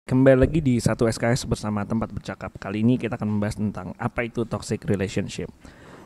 Kembali lagi di satu SKS bersama tempat bercakap. Kali ini kita akan membahas tentang apa itu toxic relationship.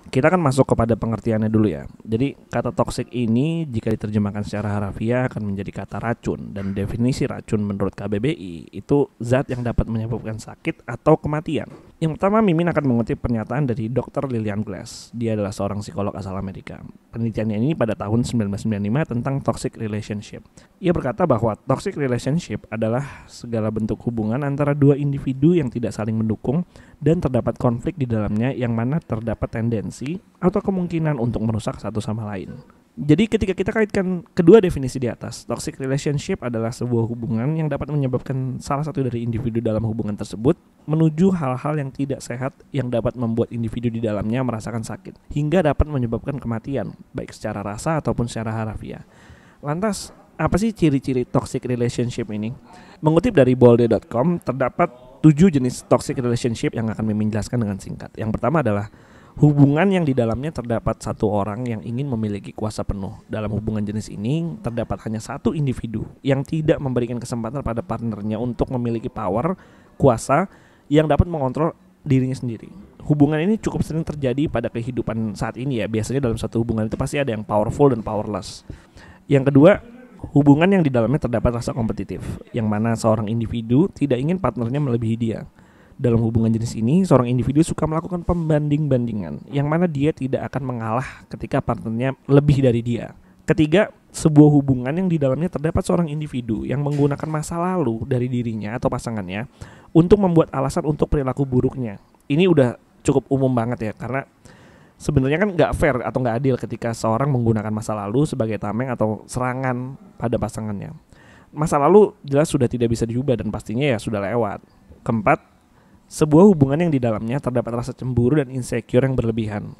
Kita akan masuk kepada pengertiannya dulu ya. Jadi kata toxic ini jika diterjemahkan secara harafiah akan menjadi kata racun. Dan definisi racun menurut KBBI itu zat yang dapat menyebabkan sakit atau kematian. Yang pertama, Mimin akan mengutip pernyataan dari Dr. Lillian Glass. Dia adalah seorang psikolog asal Amerika. Penelitiannya ini pada tahun 1995 tentang toxic relationship. Ia berkata bahwa toxic relationship adalah segala bentuk hubungan antara dua individu yang tidak saling mendukung dan terdapat konflik di dalamnya yang mana terdapat tendensi atau kemungkinan untuk merusak satu sama lain. Jadi ketika kita kaitkan kedua definisi di atas, toxic relationship adalah sebuah hubungan yang dapat menyebabkan salah satu dari individu dalam hubungan tersebut menuju hal-hal yang tidak sehat yang dapat membuat individu di dalamnya merasakan sakit hingga dapat menyebabkan kematian, baik secara rasa ataupun secara harafiah. Lantas, apa sih ciri-ciri toxic relationship ini? Mengutip dari bolde.com, terdapat 7 jenis toxic relationship yang akan Mimin jelaskan dengan singkat. Yang pertama adalah hubungan yang di dalamnya terdapat satu orang yang ingin memiliki kuasa penuh. Dalam hubungan jenis ini, terdapat hanya satu individu yang tidak memberikan kesempatan pada partnernya untuk memiliki power, kuasa yang dapat mengontrol dirinya sendiri. Hubungan ini cukup sering terjadi pada kehidupan saat ini ya. Biasanya dalam satu hubungan itu pasti ada yang powerful dan powerless. Yang kedua, hubungan yang di dalamnya terdapat rasa kompetitif, yang mana seorang individu tidak ingin partnernya melebihi dia. Dalam hubungan jenis ini, seorang individu suka melakukan pembanding-bandingan, yang mana dia tidak akan mengalah ketika partnernya lebih dari dia. Ketiga, sebuah hubungan yang di dalamnya terdapat seorang individu yang menggunakan masa lalu dari dirinya atau pasangannya untuk membuat alasan untuk perilaku buruknya. Ini udah cukup umum banget ya, karena sebenarnya kan nggak fair atau nggak adil ketika seorang menggunakan masa lalu sebagai tameng atau serangan pada pasangannya. Masa lalu jelas sudah tidak bisa diubah dan pastinya ya sudah lewat. Keempat, sebuah hubungan yang di dalamnya terdapat rasa cemburu dan insecure yang berlebihan.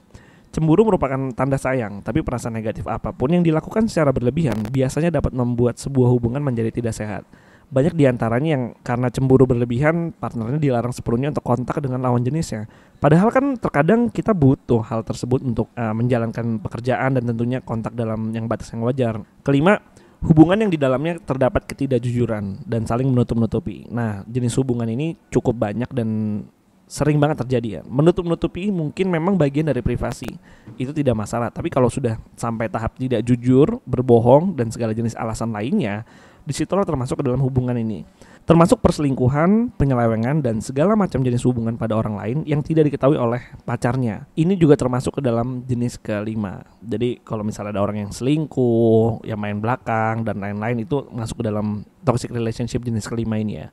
Cemburu merupakan tanda sayang, tapi perasaan negatif apapun yang dilakukan secara berlebihan biasanya dapat membuat sebuah hubungan menjadi tidak sehat. Banyak diantaranya yang karena cemburu berlebihan, partnernya dilarang sepenuhnya untuk kontak dengan lawan jenisnya. Padahal kan terkadang kita butuh hal tersebut untuk menjalankan pekerjaan dan tentunya kontak dalam yang batas yang wajar. Kelima, hubungan yang di dalamnya terdapat ketidakjujuran dan saling menutup-nutupi. Nah, jenis hubungan ini cukup banyak dan sering banget terjadi ya. Menutup-nutupi mungkin memang bagian dari privasi. Itu tidak masalah. Tapi kalau sudah sampai tahap tidak jujur, berbohong, dan segala jenis alasan lainnya, disitulah termasuk ke dalam hubungan ini. Termasuk perselingkuhan, penyelewengan, dan segala macam jenis hubungan pada orang lain yang tidak diketahui oleh pacarnya. Ini juga termasuk ke dalam jenis kelima. Jadi kalau misalnya ada orang yang selingkuh, yang main belakang, dan lain-lain, itu masuk ke dalam toxic relationship jenis kelima ini ya.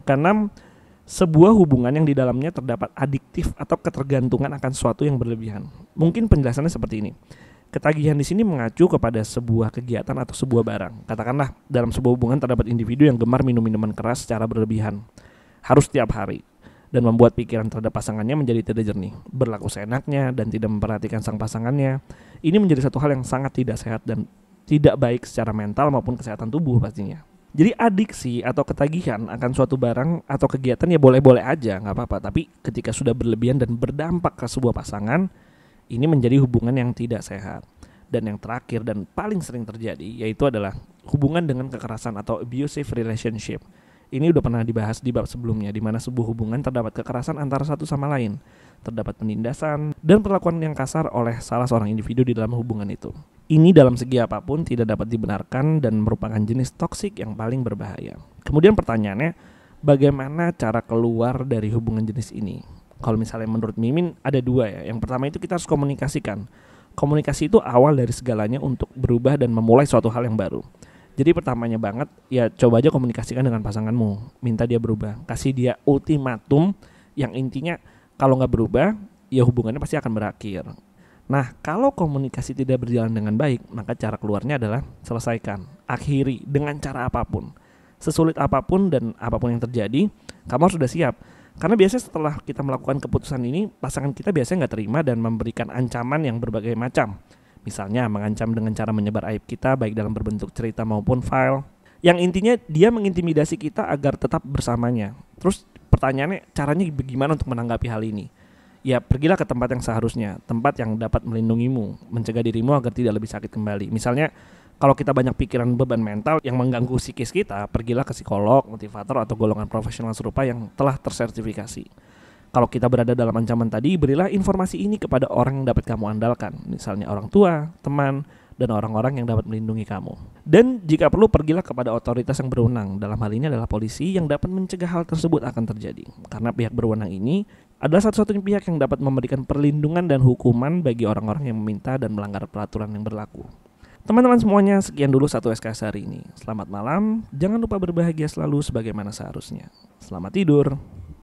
Keenam, sebuah hubungan yang di dalamnya terdapat adiktif atau ketergantungan akan sesuatu yang berlebihan. Mungkin penjelasannya seperti ini. Ketagihan di sini mengacu kepada sebuah kegiatan atau sebuah barang. Katakanlah dalam sebuah hubungan terdapat individu yang gemar minum minuman keras secara berlebihan, harus setiap hari, dan membuat pikiran terhadap pasangannya menjadi tidak jernih, berlaku seenaknya dan tidak memperhatikan sang pasangannya. Ini menjadi satu hal yang sangat tidak sehat dan tidak baik secara mental maupun kesehatan tubuh pastinya. Jadi adiksi atau ketagihan akan suatu barang atau kegiatan ya boleh-boleh aja, nggak apa-apa. Tapi ketika sudah berlebihan dan berdampak ke sebuah pasangan, ini menjadi hubungan yang tidak sehat. Dan yang terakhir dan paling sering terjadi yaitu adalah hubungan dengan kekerasan atau abusive relationship. Ini udah pernah dibahas di bab sebelumnya, di mana sebuah hubungan terdapat kekerasan antara satu sama lain, terdapat penindasan dan perlakuan yang kasar oleh salah seorang individu di dalam hubungan itu. Ini dalam segi apapun tidak dapat dibenarkan dan merupakan jenis toksik yang paling berbahaya. Kemudian pertanyaannya, bagaimana cara keluar dari hubungan jenis ini? Kalau misalnya menurut Mimin ada dua ya. Yang pertama itu kita harus komunikasikan. Komunikasi itu awal dari segalanya untuk berubah dan memulai suatu hal yang baru. Jadi pertamanya banget ya coba aja komunikasikan dengan pasanganmu. Minta dia berubah. Kasih dia ultimatum yang intinya kalau gak berubah ya hubungannya pasti akan berakhir. Nah kalau komunikasi tidak berjalan dengan baik, maka cara keluarnya adalah selesaikan. Akhiri dengan cara apapun. Sesulit apapun dan apapun yang terjadi, kamu sudah siap. Karena biasanya setelah kita melakukan keputusan ini, pasangan kita biasanya gak terima dan memberikan ancaman yang berbagai macam. Misalnya mengancam dengan cara menyebar aib kita baik dalam berbentuk cerita maupun file. Yang intinya dia mengintimidasi kita agar tetap bersamanya. Terus pertanyaannya caranya bagaimana untuk menanggapi hal ini? Ya pergilah ke tempat yang seharusnya, tempat yang dapat melindungimu, mencegah dirimu agar tidak lebih sakit kembali. Misalnya Kalau kita banyak pikiran beban mental yang mengganggu psikis kita, pergilah ke psikolog, motivator, atau golongan profesional serupa yang telah tersertifikasi. Kalau kita berada dalam ancaman tadi, berilah informasi ini kepada orang yang dapat kamu andalkan, misalnya orang tua, teman, dan orang-orang yang dapat melindungi kamu. Dan jika perlu, pergilah kepada otoritas yang berwenang. Dalam hal ini adalah polisi yang dapat mencegah hal tersebut akan terjadi. Karena pihak berwenang ini adalah satu-satunya pihak yang dapat memberikan perlindungan dan hukuman bagi orang-orang yang meminta dan melanggar peraturan yang berlaku. Teman-teman semuanya, sekian dulu 1SKS hari ini. Selamat malam, jangan lupa berbahagia selalu sebagaimana seharusnya. Selamat tidur.